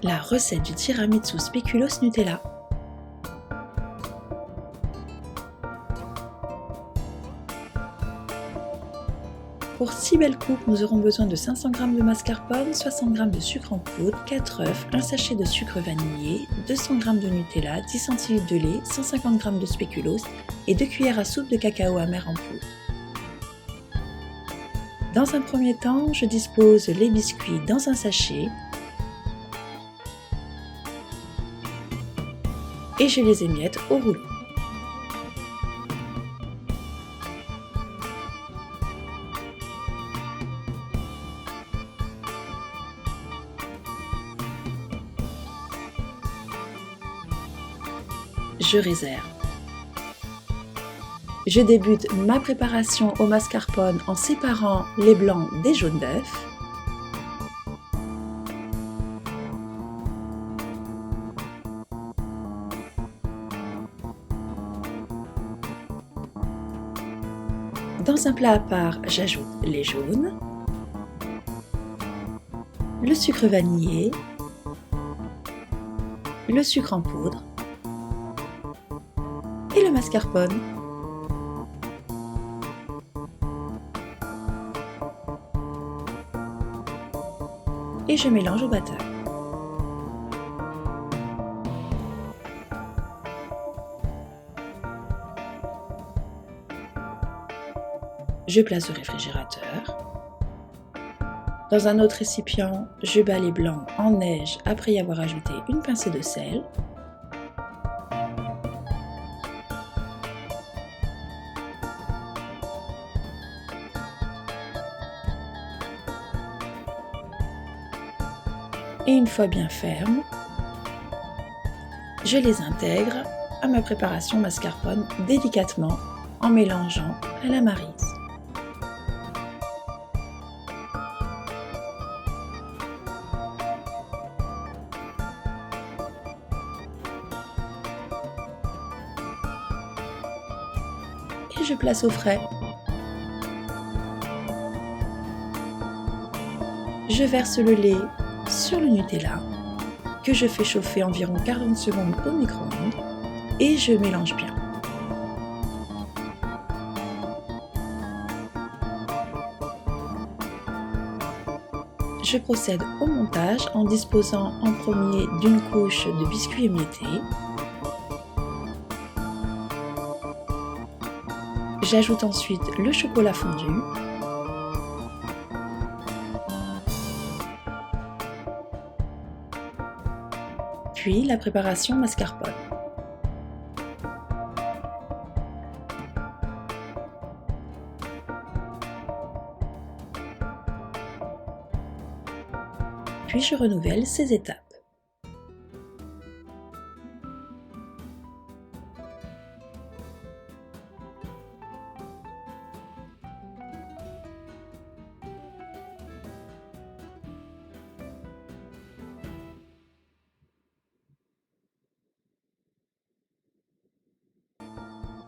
la recette du tiramisu spéculoos Nutella. Pour 6 belles coupes, nous aurons besoin de 500 g de mascarpone, 60 g de sucre en poudre, 4 œufs, un sachet de sucre vanillé, 200 g de Nutella, 10 cl de lait, 150 g de spéculoos et 2 cuillères à soupe de cacao amer en poudre. Dans un premier temps, je dispose les biscuits dans un sachet et je les émiette au rouleau. Je réserve. Je débute ma préparation au mascarpone en séparant les blancs des jaunes d'œufs. Dans un plat à part, j'ajoute les jaunes, le sucre vanillé, le sucre en poudre et le mascarpone. Et je mélange au batteur. Je place au réfrigérateur. Dans un autre récipient, je bats les blancs en neige après y avoir ajouté une pincée de sel. Et une fois bien fermes, je les intègre à ma préparation mascarpone délicatement en mélangeant à la maryse. Et je place au frais. Je verse le lait sur le Nutella que je fais chauffer environ 40 secondes au micro-ondes et je mélange bien. Je procède au montage en disposant en premier d'une couche de biscuits émiettés. J'ajoute ensuite le chocolat fondu. Puis la préparation mascarpone. Puis je renouvelle ces étapes.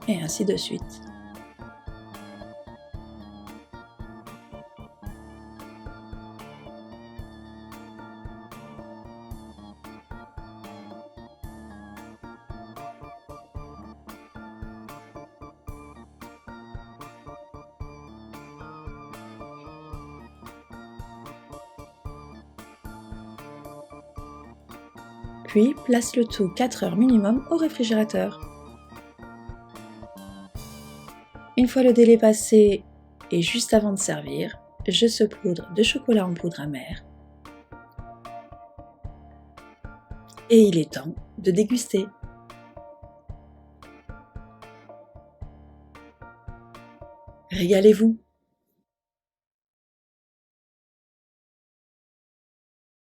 Et ainsi de suite. Puis place le tout 4 heures minimum au réfrigérateur. Une fois le délai passé et juste avant de servir, je saupoudre de chocolat en poudre amère. Et il est temps de déguster. Régalez-vous!